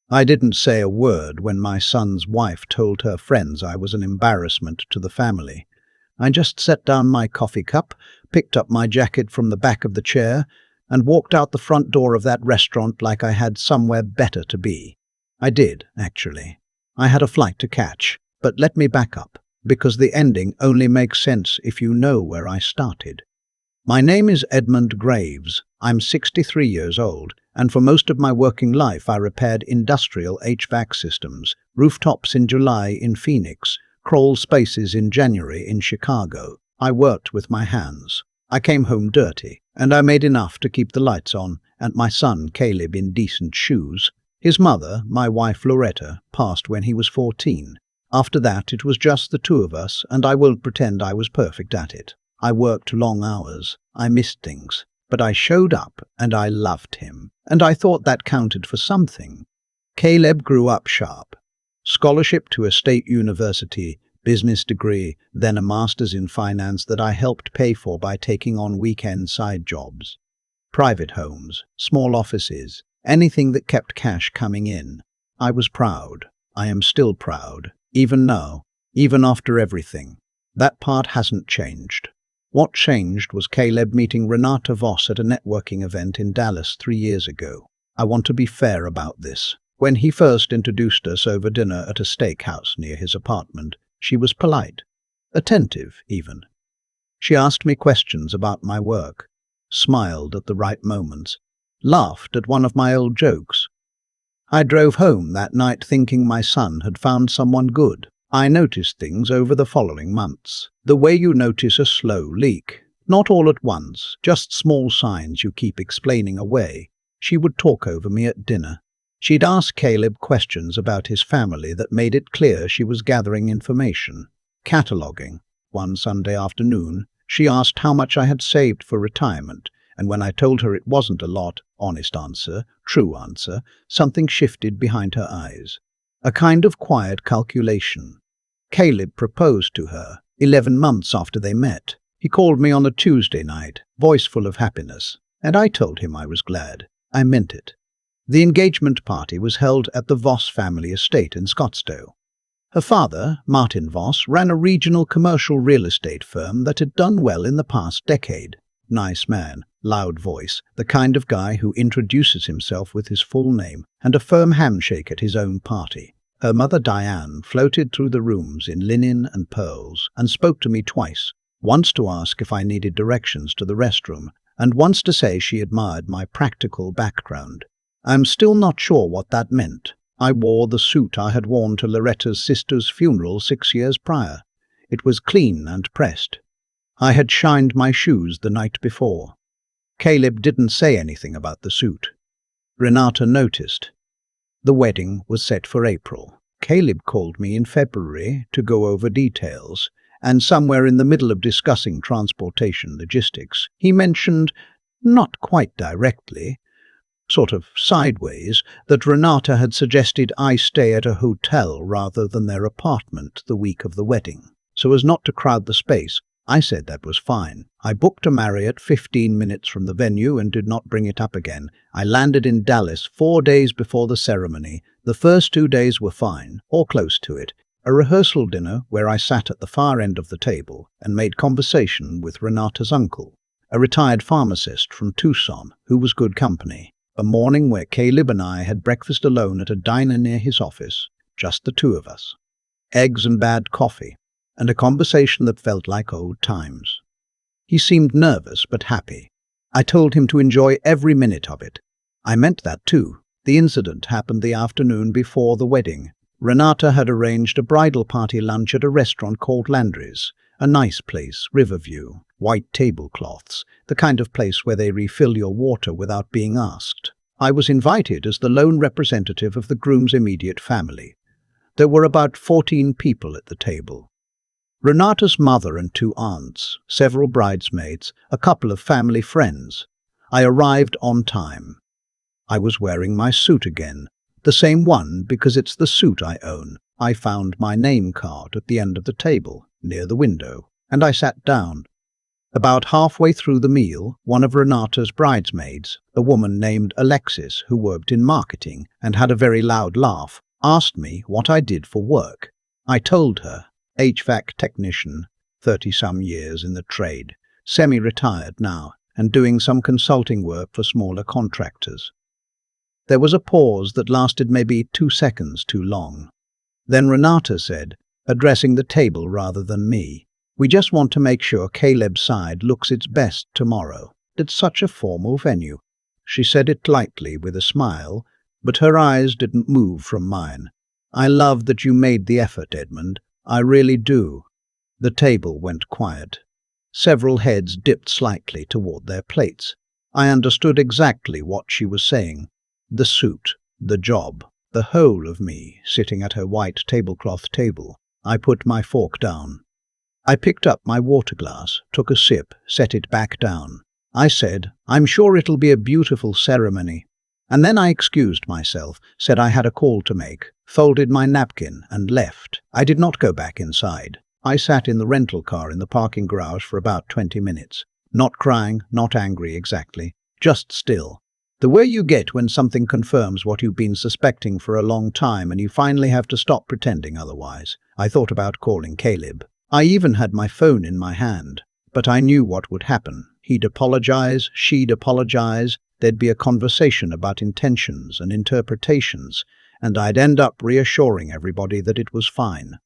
I didn't say a word when my son's wife told her friends I was an embarrassment to the family. I just set down my coffee cup, picked up my jacket from the back of the chair, and walked out the front door of that restaurant like I had somewhere better to be. I did, actually. I had a flight to catch, but let me back up, because the ending only makes sense if you know where I started. My name is Edmund Graves. I'm 63 years old, and for most of my working life I repaired industrial HVAC systems, rooftops in July in Phoenix, crawl spaces in January in Chicago. I worked with my hands. I came home dirty, and I made enough to keep the lights on and my son Caleb in decent shoes. His mother, my wife Loretta, passed when he was 14. After that it was just the two of us, and I won't pretend I was perfect at it. I worked long hours, I missed things, but I showed up and I loved him, and I thought that counted for something. Caleb grew up sharp. Scholarship to a state university, business degree, then a master's in finance that I helped pay for by taking on weekend side jobs. Private homes, small offices, anything that kept cash coming in. I was proud. I am still proud, even now, even after everything. That part hasn't changed. What changed was Caleb meeting Renata Voss at a networking event in Dallas 3 years ago. I want to be fair about this. When he first introduced us over dinner at a steakhouse near his apartment, she was polite, attentive even. She asked me questions about my work, smiled at the right moments, laughed at one of my old jokes. I drove home that night thinking my son had found someone good. I noticed things over the following months. The way you notice a slow leak. Not all at once, just small signs you keep explaining away. She would talk over me at dinner. She'd ask Caleb questions about his family that made it clear she was gathering information. Cataloguing. One Sunday afternoon, she asked how much I had saved for retirement, and when I told her it wasn't a lot, honest answer, true answer, something shifted behind her eyes. A kind of quiet calculation. Caleb proposed to her 11 months after they met. He called me on a Tuesday night, voice full of happiness, and I told him I was glad. I meant it. The engagement party was held at the Voss family estate in Scottsdale. Her father, Martin Voss, ran a regional commercial real estate firm that had done well in the past decade. Nice man, loud voice, the kind of guy who introduces himself with his full name, and a firm handshake at his own party. Her mother Diane floated through the rooms in linen and pearls and spoke to me twice, once to ask if I needed directions to the restroom, and once to say she admired my practical background. I'm still not sure what that meant. I wore the suit I had worn to Loretta's sister's funeral 6 years prior. It was clean and pressed. I had shined my shoes the night before. Caleb didn't say anything about the suit. Renata noticed. The wedding was set for April. Caleb called me in February to go over details, and somewhere in the middle of discussing transportation logistics, he mentioned, not quite directly, sort of sideways, that Renata had suggested I stay at a hotel rather than their apartment the week of the wedding. So as not to crowd the space, I said that was fine. I booked a Marriott 15 minutes from the venue and did not bring it up again. I landed in Dallas 4 days before the ceremony. The first 2 days were fine, or close to it. A rehearsal dinner where I sat at the far end of the table and made conversation with Renata's uncle, a retired pharmacist from Tucson who was good company. A morning where Caleb and I had breakfast alone at a diner near his office, just the two of us. Eggs and bad coffee, and a conversation that felt like old times. He seemed nervous but happy. I told him to enjoy every minute of it. I meant that too. The incident happened the afternoon before the wedding. Renata had arranged a bridal party lunch at a restaurant called Landry's, a nice place, Riverview, white tablecloths, the kind of place where they refill your water without being asked. I was invited as the lone representative of the groom's immediate family. There were about 14 people at the table. Renata's mother and 2 aunts, several bridesmaids, a couple of family friends. I arrived on time. I was wearing my suit again, the same one because it's the suit I own. I found my name card at the end of the table, near the window, and I sat down. About halfway through the meal, one of Renata's bridesmaids, a woman named Alexis who worked in marketing and had a very loud laugh, asked me what I did for work. I told her, HVAC technician, 30-some years in the trade, semi-retired now, and doing some consulting work for smaller contractors. There was a pause that lasted maybe 2 seconds too long. Then Renata said, addressing the table rather than me, "We just want to make sure Caleb's side looks its best tomorrow. It's such a formal venue." She said it lightly with a smile, but her eyes didn't move from mine. "I love that you made the effort, Edmund. I really do." The table went quiet. Several heads dipped slightly toward their plates. I understood exactly what she was saying. The suit, the job, the whole of me sitting at her white tablecloth table. I put my fork down. I picked up my water glass, took a sip, set it back down. I said, "I'm sure it'll be a beautiful ceremony." And then I excused myself, said I had a call to make, folded my napkin and left. I did not go back inside. I sat in the rental car in the parking garage for about 20 minutes. Not crying, not angry exactly, just still. The way you get when something confirms what you've been suspecting for a long time and you finally have to stop pretending otherwise. I thought about calling Caleb. I even had my phone in my hand. But I knew what would happen. He'd apologize, she'd apologize, there'd be a conversation about intentions and interpretations, and I'd end up reassuring everybody that it was fine.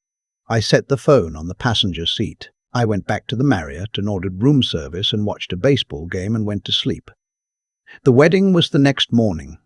I set the phone on the passenger seat. I went back to the Marriott and ordered room service and watched a baseball game and went to sleep. The wedding was the next morning.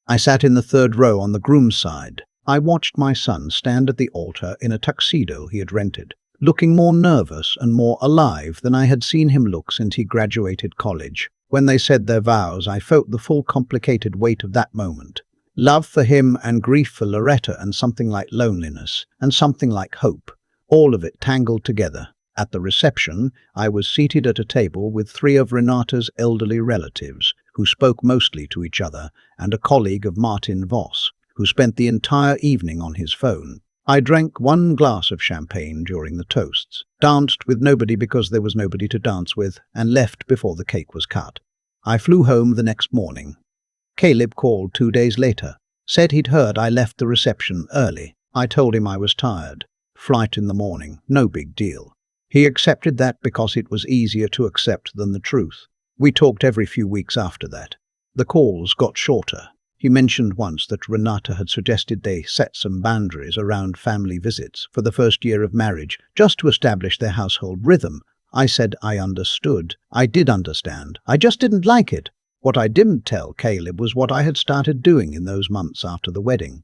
I sat in the third row on the groom's side. I watched my son stand at the altar in a tuxedo he had rented, looking more nervous and more alive than I had seen him look since he graduated college. When they said their vows, I felt the full complicated weight of that moment. Love for him and grief for Loretta and something like loneliness and something like hope. All of it tangled together. At the reception, I was seated at a table with 3 of Renata's elderly relatives, who spoke mostly to each other, and a colleague of Martin Voss, who spent the entire evening on his phone. I drank 1 glass of champagne during the toasts, danced with nobody because there was nobody to dance with, and left before the cake was cut. I flew home the next morning. Caleb called 2 days later, said he'd heard I left the reception early. I told him I was tired. Flight in the morning, no big deal. He accepted that because it was easier to accept than the truth. We talked every few weeks after that. The calls got shorter. He mentioned once that Renata had suggested they set some boundaries around family visits for the first year of marriage, just to establish their household rhythm. I said I understood. I did understand. I just didn't like it. What I didn't tell Caleb was what I had started doing in those months after the wedding.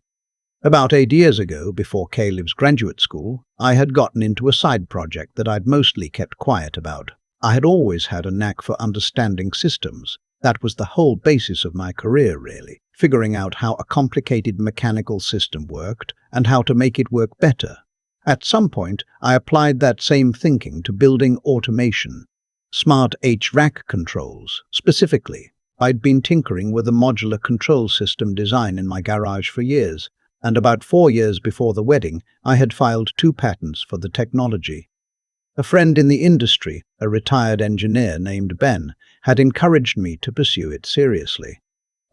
About 8 years ago, before Caleb's graduate school, I had gotten into a side project that I'd mostly kept quiet about. I had always had a knack for understanding systems. That was the whole basis of my career, really, figuring out how a complicated mechanical system worked and how to make it work better. At some point, I applied that same thinking to building automation. Smart HVAC controls, specifically. I'd been tinkering with a modular control system design in my garage for years, and about 4 years before the wedding, I had filed 2 patents for the technology. A friend in the industry, a retired engineer named Ben, had encouraged me to pursue it seriously.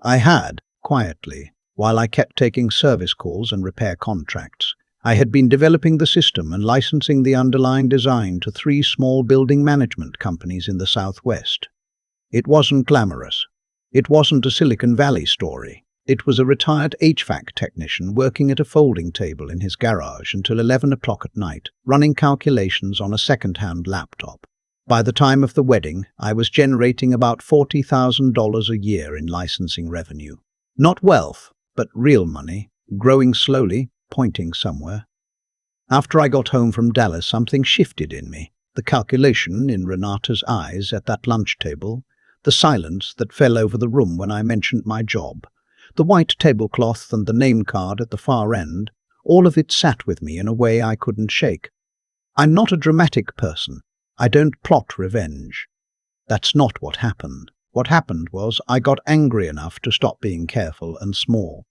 I had, quietly, while I kept taking service calls and repair contracts. I had been developing the system and licensing the underlying design to 3 small building management companies in the Southwest. It wasn't glamorous. It wasn't a Silicon Valley story. It was a retired HVAC technician working at a folding table in his garage until 11 o'clock at night, running calculations on a second-hand laptop. By the time of the wedding, I was generating about $40,000 a year in licensing revenue. Not wealth, but real money, growing slowly, pointing somewhere. After I got home from Dallas, something shifted in me. The calculation in Renata's eyes at that lunch table, the silence that fell over the room when I mentioned my job, the white tablecloth and the name card at the far end, all of it sat with me in a way I couldn't shake. I'm not a dramatic person. I don't plot revenge. That's not what happened. What happened was I got angry enough to stop being careful and small.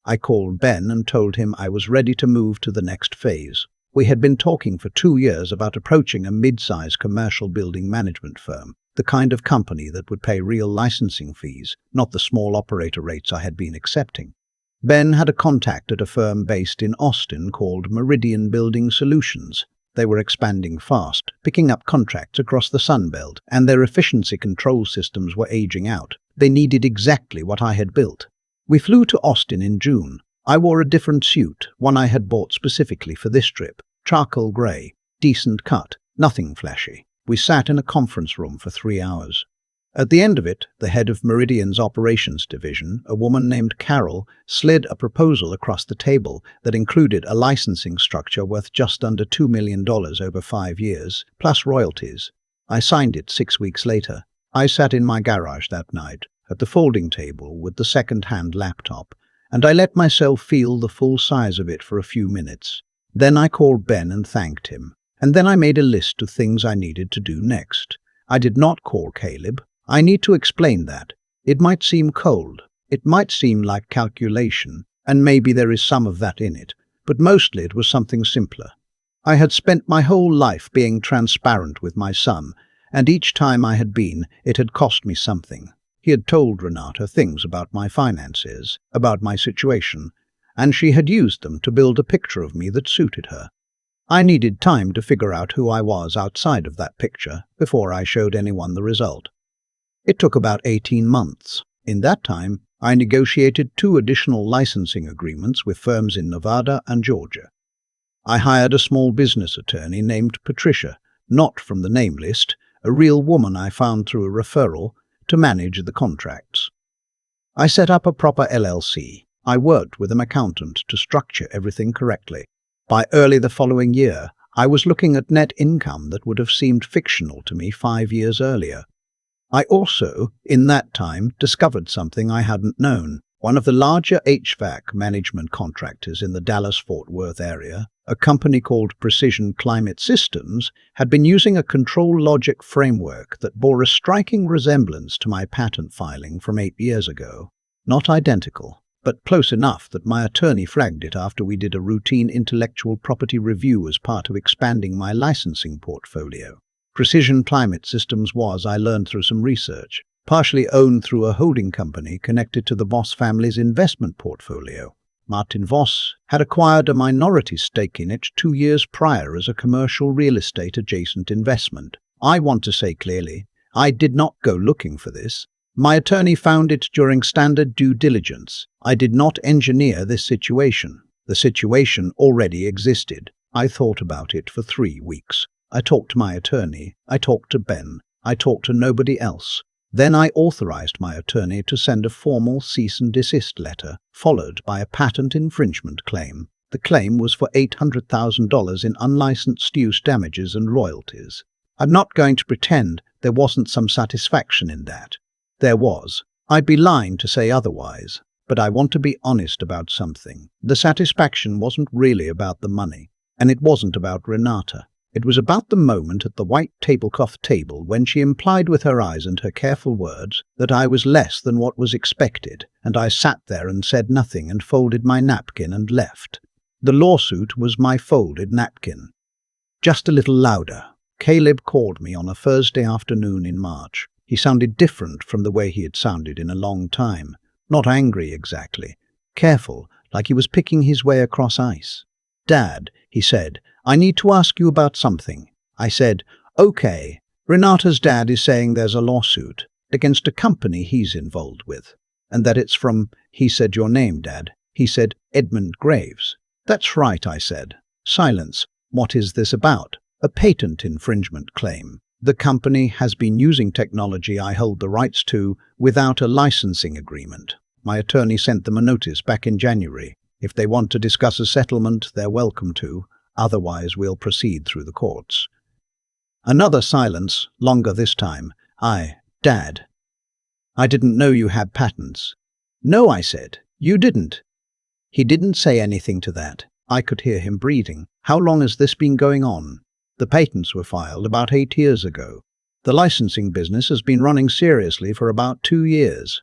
I called Ben and told him I was ready to move to the next phase. We had been talking for 2 years about approaching a mid-sized commercial building management firm, the kind of company that would pay real licensing fees, not the small operator rates I had been accepting. Ben had a contact at a firm based in Austin called Meridian Building Solutions. They were expanding fast, picking up contracts across the Sun Belt, and their efficiency control systems were aging out. They needed exactly what I had built. We flew to Austin in June. I wore a different suit, one I had bought specifically for this trip. Charcoal grey, decent cut, nothing flashy. We sat in a conference room for 3 hours. At the end of it, the head of Meridian's operations division, a woman named Carol, slid a proposal across the table that included a licensing structure worth just under $2 million over 5 years, plus royalties. I signed it 6 weeks later. I sat in my garage that night, at the folding table with the second-hand laptop, and I let myself feel the full size of it for a few minutes. Then I called Ben and thanked him. And then I made a list of things I needed to do next. I did not call Caleb. I need to explain that. It might seem cold. It might seem like calculation, and maybe there is some of that in it, but mostly it was something simpler. I had spent my whole life being transparent with my son, and each time I had been, it had cost me something. He had told Renata things about my finances, about my situation, and she had used them to build a picture of me that suited her. I needed time to figure out who I was outside of that picture before I showed anyone the result. It took about 18 months. In that time, I negotiated 2 additional licensing agreements with firms in Nevada and Georgia. I hired a small business attorney named Patricia, not from the name list, a real woman I found through a referral, to manage the contracts. I set up a proper LLC. I worked with an accountant to structure everything correctly. By early the following year, I was looking at net income that would have seemed fictional to me 5 years earlier. I also, in that time, discovered something I hadn't known. One of the larger HVAC management contractors in the Dallas-Fort Worth area, a company called Precision Climate Systems, had been using a control logic framework that bore a striking resemblance to my patent filing from 8 years ago. Not identical, but close enough that my attorney flagged it after we did a routine intellectual property review as part of expanding my licensing portfolio. Precision Climate Systems was, I learned through some research, partially owned through a holding company connected to the Voss family's investment portfolio. Martin Voss had acquired a minority stake in it 2 years prior as a commercial real estate adjacent investment. I want to say clearly, I did not go looking for this. My attorney found it during standard due diligence. I did not engineer this situation. The situation already existed. I thought about it for 3 weeks. I talked to my attorney. I talked to Ben. I talked to nobody else. Then I authorized my attorney to send a formal cease and desist letter, followed by a patent infringement claim. The claim was for $800,000 in unlicensed use damages and royalties. I'm not going to pretend there wasn't some satisfaction in that. There was. I'd be lying to say otherwise, but I want to be honest about something. The satisfaction wasn't really about the money, and it wasn't about Renata. It was about the moment at the white tablecloth table when she implied with her eyes and her careful words that I was less than what was expected, and I sat there and said nothing and folded my napkin and left. The lawsuit was my folded napkin. Just a little louder. Caleb called me on a Thursday afternoon in March. He sounded different from the way he had sounded in a long time. Not angry exactly. Careful, like he was picking his way across ice. "Dad," he said, "I need to ask you about something." I said, "Okay." Renata's dad is saying there's a lawsuit against a company he's involved with, and that it's from, he said your name, Dad. He said, Edmund Graves. "That's right," I said. Silence. "What is this about?" "A patent infringement claim. The company has been using technology I hold the rights to without a licensing agreement. My attorney sent them a notice back in January. If they want to discuss a settlement, they're welcome to. Otherwise, we'll proceed through the courts." Another silence, longer this time. "Dad, I didn't know you had patents." "No," I said. "You didn't." He didn't say anything to that. I could hear him breathing. "How long has this been going on?" "The patents were filed about 8 years ago. The licensing business has been running seriously for about 2 years.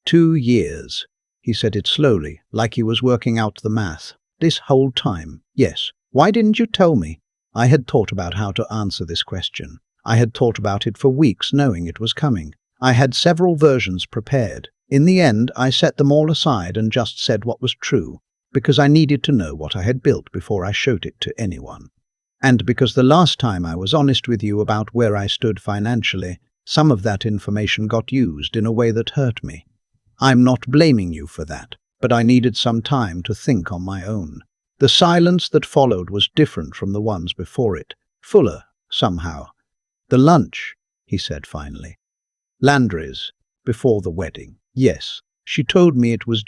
2 years. He said it slowly, like he was working out the math. "This whole time, yes, Why didn't you tell me? I had thought about how to answer this question. I had thought about it for weeks, knowing it was coming. I had several versions prepared. In the end, I set them all aside and just said what was true, because I needed to know what I had built before I showed it to anyone. And because the last time I was honest with you about where I stood financially, some of that information got used in a way that hurt me. I'm not blaming you for that, but I needed some time to think on my own. The silence that followed was different from the ones before it, fuller, somehow. "The lunch," he said finally. "Landry's, before the wedding." "Yes." She told me it was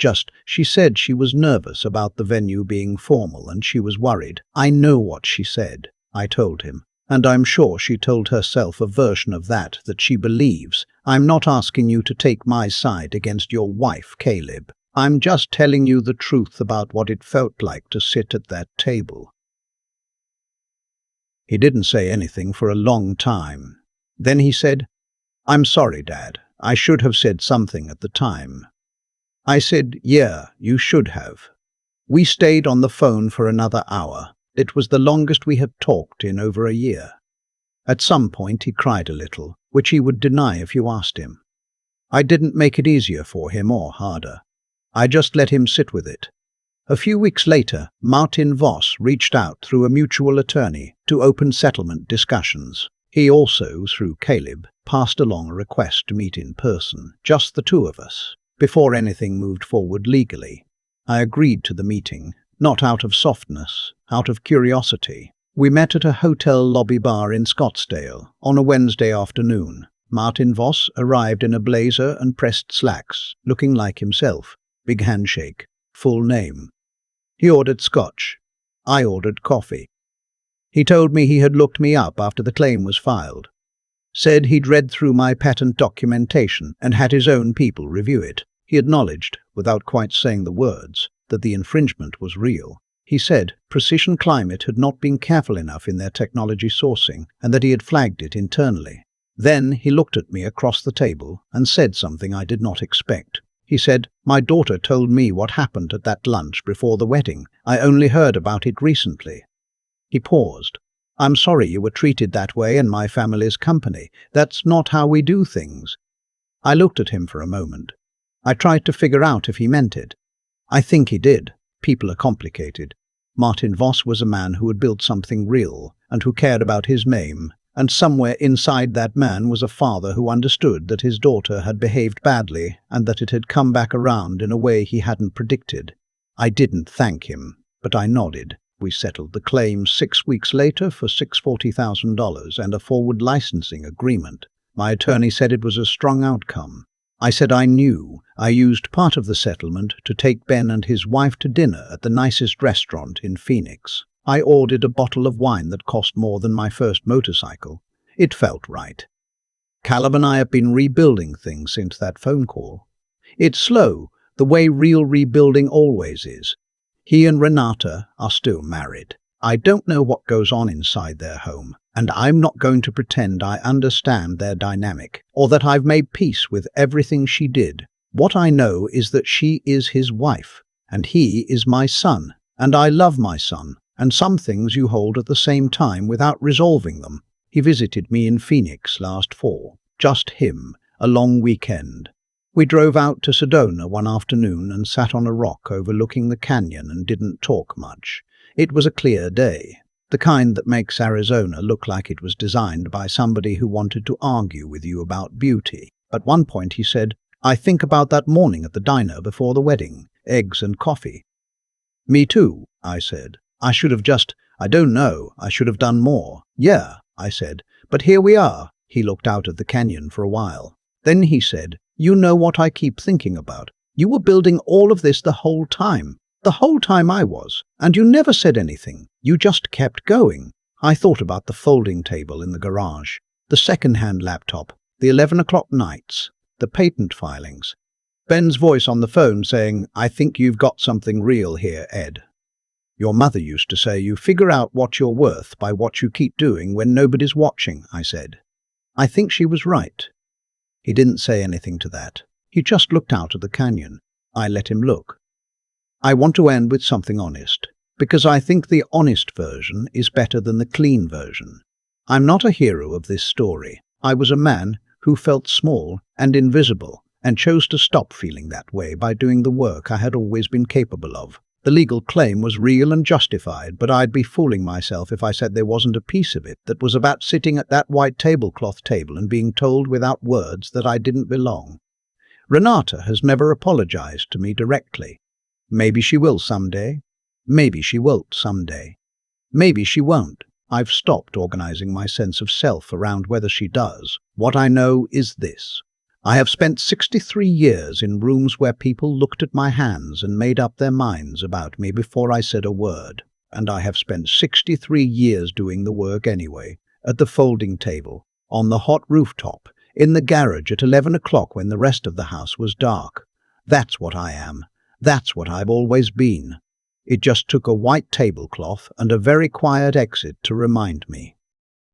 she said she was nervous about the venue being formal and she was worried. "I know what she said," I told him. "And I'm sure she told herself a version of that she believes. I'm not asking you to take my side against your wife, Caleb. I'm just telling you the truth about what it felt like to sit at that table." He didn't say anything for a long time. Then he said, "I'm sorry, Dad. I should have said something at the time." I said, "Yeah, you should have." We stayed on the phone for another hour. It was the longest we had talked in over a year. At some point he cried a little, which he would deny if you asked him. I didn't make it easier for him or harder. I just let him sit with it. A few weeks later, Martin Voss reached out through a mutual attorney to open settlement discussions. He also, through Caleb, passed along a request to meet in person, just the two of us, before anything moved forward legally. I agreed to the meeting, not out of softness, out of curiosity. We met at a hotel lobby bar in Scottsdale on a Wednesday afternoon. Martin Voss arrived in a blazer and pressed slacks, looking like himself. Big handshake. Full name. He ordered scotch. I ordered coffee. He told me he had looked me up after the claim was filed. Said he'd read through my patent documentation and had his own people review it. He acknowledged, without quite saying the words, that the infringement was real. He said Precision Climate had not been careful enough in their technology sourcing and that he had flagged it internally. Then he looked at me across the table and said something I did not expect. He said, "My daughter told me what happened at that lunch before the wedding. I only heard about it recently." He paused. "I'm sorry you were treated that way in my family's company. That's not how we do things." I looked at him for a moment. I tried to figure out if he meant it. I think he did. People are complicated. Martin Voss was a man who had built something real and who cared about his name, and somewhere inside that man was a father who understood that his daughter had behaved badly and that it had come back around in a way he hadn't predicted. I didn't thank him, but I nodded. We settled the claim 6 weeks later for $640,000 and a forward licensing agreement. My attorney said it was a strong outcome. I said I knew. I used part of the settlement to take Ben and his wife to dinner at the nicest restaurant in Phoenix. I ordered a bottle of wine that cost more than my first motorcycle. It felt right. Caleb and I have been rebuilding things since that phone call. It's slow, the way real rebuilding always is. He and Renata are still married. I don't know what goes on inside their home, and I'm not going to pretend I understand their dynamic, or that I've made peace with everything she did. What I know is that she is his wife, and he is my son, and I love my son, and some things you hold at the same time without resolving them. He visited me in Phoenix last fall, just him, a long weekend. We drove out to Sedona one afternoon and sat on a rock overlooking the canyon and didn't talk much. It was a clear day, the kind that makes Arizona look like it was designed by somebody who wanted to argue with you about beauty. At one point he said, "I think about that morning at the diner before the wedding, eggs and coffee." "Me too," I said. I don't know, I should have done more." "Yeah," I said, "but here we are." He looked out at the canyon for a while. Then he said, "You know what I keep thinking about? You were building all of this the whole time. The whole time I was, and you never said anything. You just kept going." I thought about the folding table in the garage, the second-hand laptop, the 11 o'clock nights, the patent filings. Ben's voice on the phone saying, "I think you've got something real here, Ed. Your mother used to say you figure out what you're worth by what you keep doing when nobody's watching," I said. I think she was right. He didn't say anything to that. He just looked out at the canyon. I let him look. I want to end with something honest. because I think the honest version is better than the clean version. I'm not a hero of this story. I was a man who felt small and invisible and chose to stop feeling that way by doing the work I had always been capable of. The legal claim was real and justified, but I'd be fooling myself if I said there wasn't a piece of it that was about sitting at that white tablecloth table and being told without words that I didn't belong. Renata has never apologized to me directly. Maybe she will someday. Maybe she won't someday. Maybe she won't. I've stopped organizing my sense of self around whether she does. What I know is this. I have spent 63 years in rooms where people looked at my hands and made up their minds about me before I said a word. And I have spent 63 years doing the work anyway, at the folding table, on the hot rooftop, in the garage at 11 o'clock when the rest of the house was dark. That's what I am. That's what I've always been. It just took a white tablecloth and a very quiet exit to remind me.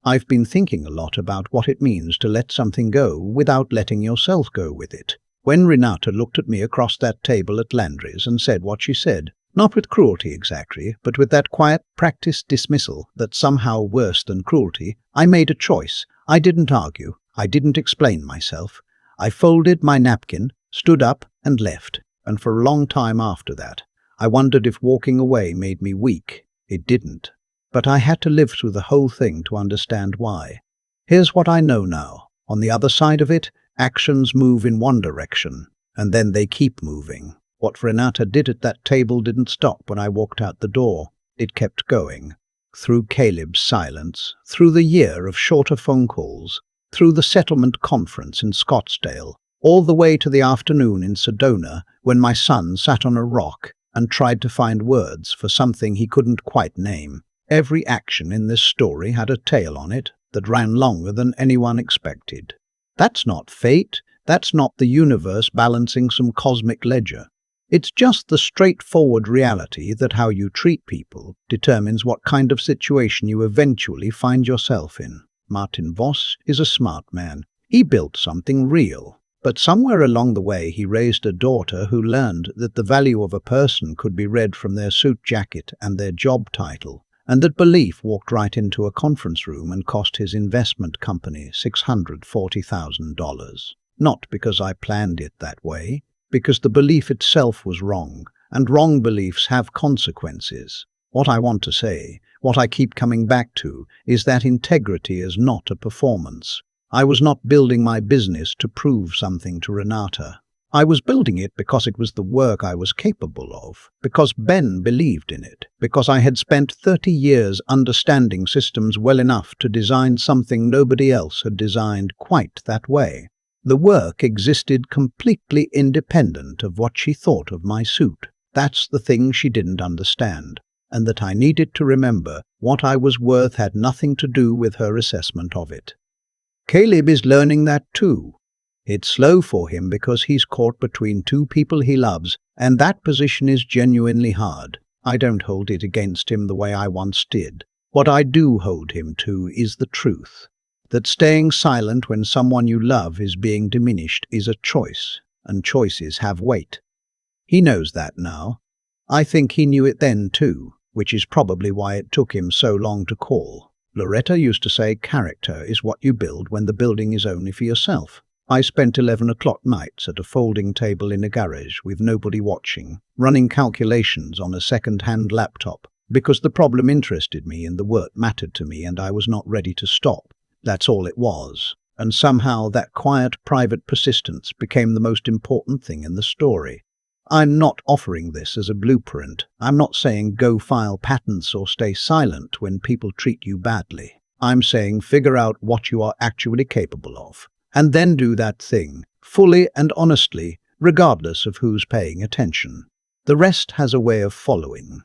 I've been thinking a lot about what it means to let something go without letting yourself go with it. When Renata looked at me across that table at Landry's and said what she said, not with cruelty exactly, but with that quiet practiced dismissal that's somehow worse than cruelty, I made a choice. I didn't argue. I didn't explain myself. I folded my napkin, stood up, and left. And for a long time after that, I wondered if walking away made me weak. It didn't. But I had to live through the whole thing to understand why. Here's what I know now. On the other side of it, actions move in one direction, and then they keep moving. What Renata did at that table didn't stop when I walked out the door. It kept going. Through Caleb's silence, through the year of shorter phone calls, through the settlement conference in Scottsdale, all the way to the afternoon in Sedona when my son sat on a rock and tried to find words for something he couldn't quite name. Every action in this story had a tail on it that ran longer than anyone expected. That's not fate. That's not the universe balancing some cosmic ledger. It's just the straightforward reality that how you treat people determines what kind of situation you eventually find yourself in. Martin Voss is a smart man. He built something real. But somewhere along the way he raised a daughter who learned that the value of a person could be read from their suit jacket and their job title, and that belief walked right into a conference room and cost his investment company $640,000. Not because I planned it that way, because the belief itself was wrong, and wrong beliefs have consequences. What I want to say, what I keep coming back to, is that integrity is not a performance. I was not building my business to prove something to Renata. I was building it because it was the work I was capable of, because Ben believed in it, because I had spent 30 years understanding systems well enough to design something nobody else had designed quite that way. The work existed completely independent of what she thought of my suit. That's the thing she didn't understand, and that I needed to remember what I was worth had nothing to do with her assessment of it. Caleb is learning that too. It's slow for him because he's caught between two people he loves, and that position is genuinely hard. I don't hold it against him the way I once did. What I do hold him to is the truth. That staying silent when someone you love is being diminished is a choice, and choices have weight. He knows that now. I think he knew it then too, which is probably why it took him so long to call. Loretta used to say character is what you build when the building is only for yourself. I spent 11 o'clock nights at a folding table in a garage with nobody watching, running calculations on a second-hand laptop, because the problem interested me and the work mattered to me and I was not ready to stop. That's all it was. And somehow that quiet, private persistence became the most important thing in the story. I'm not offering this as a blueprint. I'm not saying go file patents or stay silent when people treat you badly. I'm saying figure out what you are actually capable of, and then do that thing, fully and honestly, regardless of who's paying attention. The rest has a way of following.